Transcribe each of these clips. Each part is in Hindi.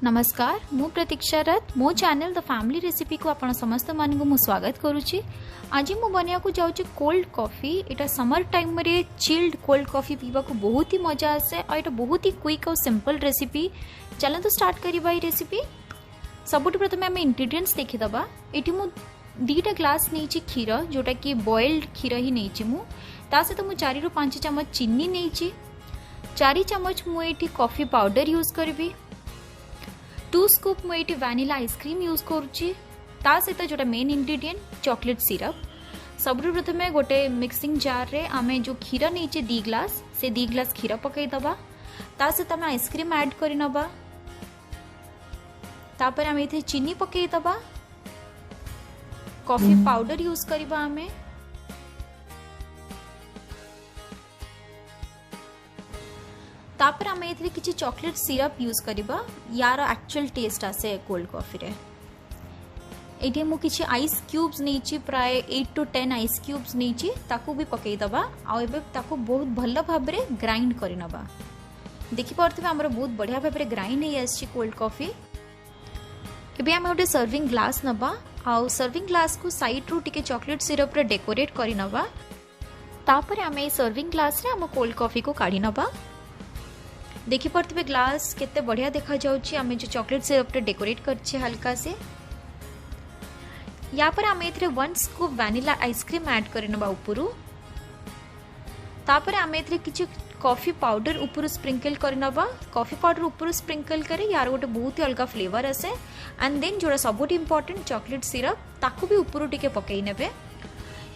नमस्कार मु प्रतीक्षा रथ मो चैनल द फैमिली रेसिपी को आपण समस्त मान को मु स्वागत करुच्ची। आज मु बनिया को जाऊँ कोल्ड कॉफी। इटा समर टाइम रे चिल्ड कोल्ड कॉफी पीवा को बहुत ही मजा आसे और इटा बहुत ही क्विक और सिंपल रेसिपी। चलते स्टार्ट करबा ई रेसिपी। सबुठ प्रथमे आम इंग्रेडिएंट्स देखिदबा। एटी मु 2टा ग्लास नहीं क्षीर जोटा कि बॉइल्ड क्षीर ही नहीं मु ता सहित मु 4 ରୁ 5 चम्मच चीनी नहीं 4 चम्मच मु एटी कॉफी पाउडर यूज करबी 2 स्कूप मु एटी वैनिला आइसक्रीम यूज करुच्ची ता सहित जोटा मेन इंग्रेडिएंट चॉकलेट सिरप। सबुठ प्रथमे गोटे मिक्सिंग जार रे आमे जो क्षीर नहीं 2 ग्लास से 2 ग्लास क्षीर पकई दबा ता सहित आमे आइसक्रीम ऐड करि नबा। तापर आमे इथे चीनी पकई दबा कॉफी पाउडर यूज करबा आमे तापर आमे इथे किछि चॉकलेट सिरप यूज करबा यार एक्चुअल टेस्ट आसे कोल्ड कॉफी रे। एठी मु किछि आइस क्यूब्स नीची प्राय 8 to 10 आइस क्यूब्स नीची ताकू भी पकई दबा आ एबे ताकू बहुत भलो भाबरे ग्राइंड करि नबा। देखि परथबे हमर बहुत बढ़िया भाबरे ग्राइंड हे आछि कोल्ड कॉफी। एबे आमे ओटे सर्विंग ग्लास नबा आ सर्विंग ग्लास को साइड रू टिके चॉकलेट सिरप रे डेकोरेट करि नबा। तापर आमे सर्विंग ग्लास रे हम कोल्ड कॉफी को काढी नबा। देखि परथबे ग्लास केते बढ़िया देखा जाउची। आमे जो चॉकलेट सिरप रे डेकोरेट करछे हल्का से या पर आमे एथरे 1 स्कूप वैनिला आइसक्रीम ऐड करनबा उपरु। तापर आमे एथरे किछि कॉफी पाउडर उपरु स्प्रिंकल करनबा। कॉफी पाउडर उपरु स्प्रिंकल करे यार गोटे बहुत ही अलग फ्लेवर आसे। एंड देन जोड़ा सबुठ इंपोर्टेंट चॉकलेट सिरप ताकू भी उपरु टिके पकई नेबे।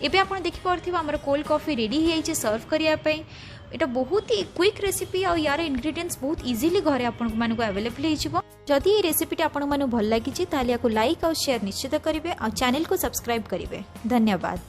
एबे आपण देखि परथिबा हमर कोल्ड कॉफी रेडी हे जाइछे सर्व करिया पई। एटा बहुत ही क्विक रेसिपी और यार इंग्रेडिएंट्स बहुत इजीली घरे आपण मानको अवेलेबल हे जिवो। जदि ये रेसिपीटी आपण मानु भल लागिछि ताले याको लाइक और शेयर निश्चित करिवे और चैनल को सब्सक्राइब करिवे। धन्यवाद।